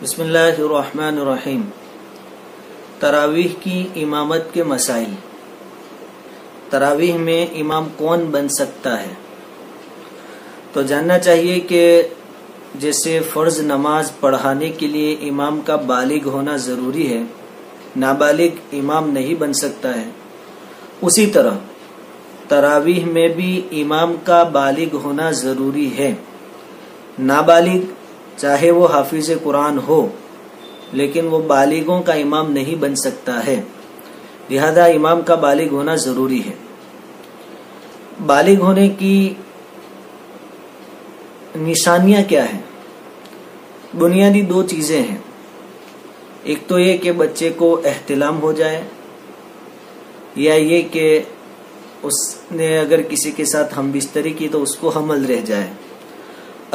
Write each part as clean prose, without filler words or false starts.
بسم اللہ الرحمن الرحیم۔ تراویح کی امامت کے مسائل۔ تراویح میں امام کون بن سکتا ہے؟ تو جاننا چاہیے کہ جیسے فرض نماز پڑھانے کے لیے امام کا بالغ ہونا ضروری ہے، نابالغ امام نہیں بن سکتا ہے، اسی طرح تراویح میں بھی امام کا بالغ ہونا ضروری ہے۔ نابالغ چاہے وہ حافظ قرآن ہو لیکن وہ بالغوں کا امام نہیں بن سکتا ہے، لہذا امام کا بالغ ہونا ضروری ہے۔ بالغ ہونے کی نشانیاں کیا ہیں؟ بنیادی دو چیزیں ہیں۔ ایک تو یہ کہ بچے کو احتلام ہو جائے، یا یہ کہ اس نے اگر کسی کے ساتھ ہم بستری کی تو اس کو حمل رہ جائے۔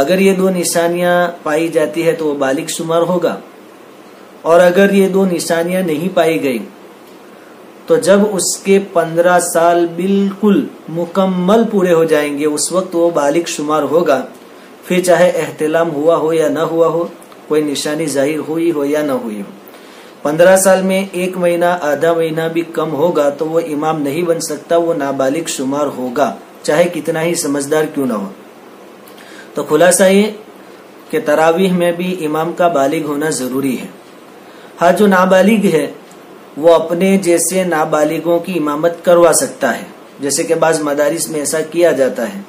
اگر یہ دو نشانیاں پائی جاتی ہے تو وہ بالغ شمار ہوگا، اور اگر یہ دو نشانیاں نہیں پائی گئی تو جب اس کے 15 سال بالکل مکمل پورے ہو جائیں گے اس وقت وہ بالغ شمار ہوگا، پھر چاہے احتلام ہوا ہو یا نہ ہوا ہو، کوئی نشانی ظاہر ہوئی ہو یا نہ ہوئی ہو۔ 15 سال میں 1 مہینہ آدھا مہینہ بھی کم ہوگا تو وہ امام نہیں بن سکتا، وہ نابالغ شمار ہوگا، چاہے کتنا ہی سمجھدار کیوں نہ ہو۔ تو خلاصہ یہ کہ تراویح میں بھی امام کا بالغ ہونا ضروری ہے۔ ہاں، جو نابالغ ہے وہ اپنے جیسے نابالغوں کی امامت کروا سکتا ہے، جیسے کہ بعض مدارس میں ایسا کیا جاتا ہے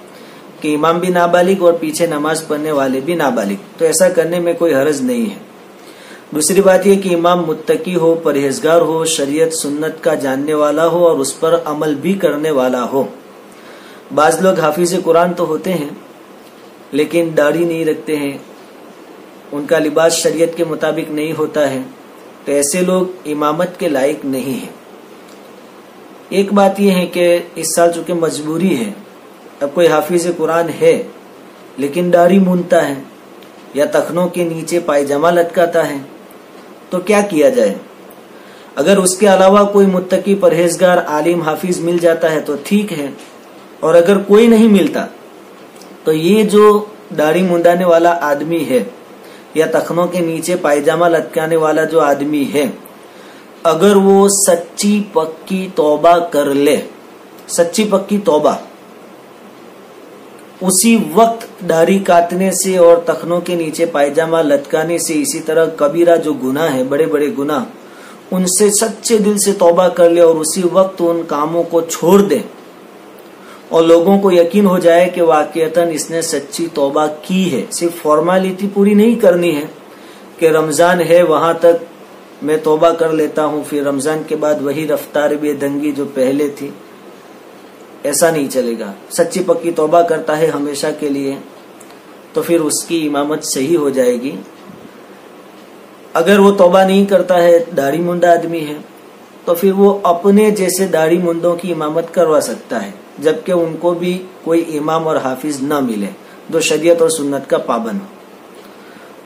کہ امام بھی نابالغ اور پیچھے نماز پڑھنے والے بھی نابالغ، تو ایسا کرنے میں کوئی حرج نہیں ہے۔ دوسری بات یہ کہ امام متقی ہو، پرہیزگار ہو، شریعت سنت کا جاننے والا ہو اور اس پر عمل بھی کرنے والا ہو۔ بعض لوگ حافظ قرآن تو ہوتے ہیں لیکن داڑھی نہیں رکھتے ہیں، ان کا لباس شریعت کے مطابق نہیں ہوتا ہے، تو ایسے لوگ امامت کے لائق نہیں ہیں۔ ایک بات یہ ہے کہ اس سال چونکہ مجبوری ہے، اب کوئی حافظ قرآن ہے لیکن داڑھی مونتا ہے یا ٹخنوں کے نیچے پائجامہ لٹکاتا ہے، تو کیا کیا جائے؟ اگر اس کے علاوہ کوئی متقی پرہیزگار عالم حافظ مل جاتا ہے تو ٹھیک ہے، اور اگر کوئی نہیں ملتا تو یہ جو داڑھی منڈانے والا آدمی ہے یا ٹخنوں کے نیچے پائجامہ لٹکانے والا جو آدمی ہے، اگر وہ سچی پکی توبہ کر لے، سچی پکی توبہ، اسی وقت داڑھی کاٹنے سے اور ٹخنوں کے نیچے پائجامہ لٹکانے سے، اسی طرح کبیرہ جو گناہ ہے، بڑے بڑے گناہ، ان سے سچے دل سے توبہ کر لے اور اسی وقت ان کاموں کو چھوڑ دے، اور لوگوں کو یقین ہو جائے کہ واقعتاً اس نے سچی توبہ کی ہے، صرف فارمیلٹی پوری نہیں کرنی ہے کہ رمضان ہے وہاں تک میں توبہ کر لیتا ہوں، پھر رمضان کے بعد وہی رفتار بے دنگی جو پہلے تھی، ایسا نہیں چلے گا۔ سچی پکی توبہ کرتا ہے ہمیشہ کے لیے تو پھر اس کی امامت صحیح ہو جائے گی۔ اگر وہ توبہ نہیں کرتا ہے، داڑھی منڈا آدمی ہے، تو پھر وہ اپنے جیسے داڑھی منڈوں کی امامت کروا سکتا ہے، جبکہ ان کو بھی کوئی امام اور حافظ نہ ملے جو شریعت اور سنت کا پابند ہو۔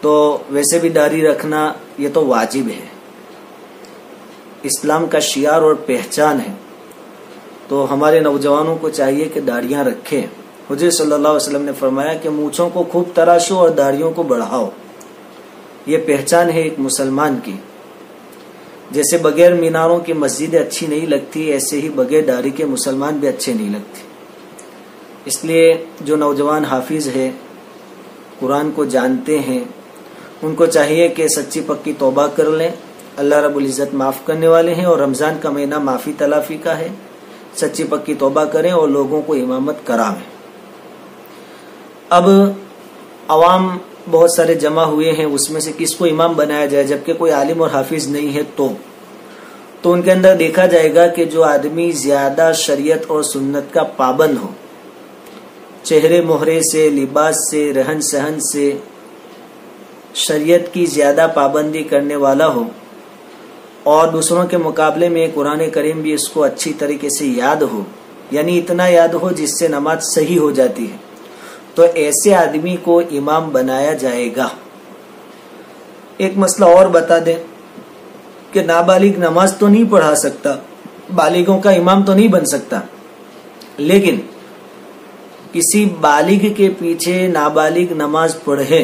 تو ویسے بھی داڑھی رکھنا یہ تو واجب ہے، اسلام کا شعار اور پہچان ہے، تو ہمارے نوجوانوں کو چاہیے کہ داڑھیاں رکھیں۔ حضور صلی اللہ علیہ وسلم نے فرمایا کہ مونچھوں کو خوب تراشو اور داڑھیوں کو بڑھاؤ، یہ پہچان ہے ایک مسلمان کی۔ جیسے بغیر میناروں کی مسجدیں اچھی نہیں لگتی، ایسے ہی بغیر داڑھی کے مسلمان بھی اچھے نہیں لگتے۔ اس لیے جو نوجوان حافظ ہے، قرآن کو جانتے ہیں، ان کو چاہیے کہ سچی پکی توبہ کر لیں، اللہ رب العزت معاف کرنے والے ہیں، اور رمضان کا مہینہ معافی تلافی کا ہے، سچی پکی توبہ کریں اور لوگوں کو امامت کراویں۔ اب عوام بہت سارے جمع ہوئے ہیں، اس میں سے کس کو امام بنایا جائے جبکہ کوئی عالم اور حافظ نہیں ہے؟ تو ان کے اندر دیکھا جائے گا کہ جو آدمی زیادہ شریعت اور سنت کا پابند ہو، چہرے مہرے سے، لباس سے، رہن سہن سے شریعت کی زیادہ پابندی کرنے والا ہو، اور دوسروں کے مقابلے میں قرآن کریم بھی اس کو اچھی طریقے سے یاد ہو، یعنی اتنا یاد ہو جس سے نماز صحیح ہو جاتی ہے، تو ایسے آدمی کو امام بنایا جائے گا۔ ایک مسئلہ اور بتا دیں کہ نابالغ نماز تو نہیں پڑھا سکتا، بالغوں کا امام تو نہیں بن سکتا، لیکن کسی بالغ کے پیچھے نابالغ نماز پڑھے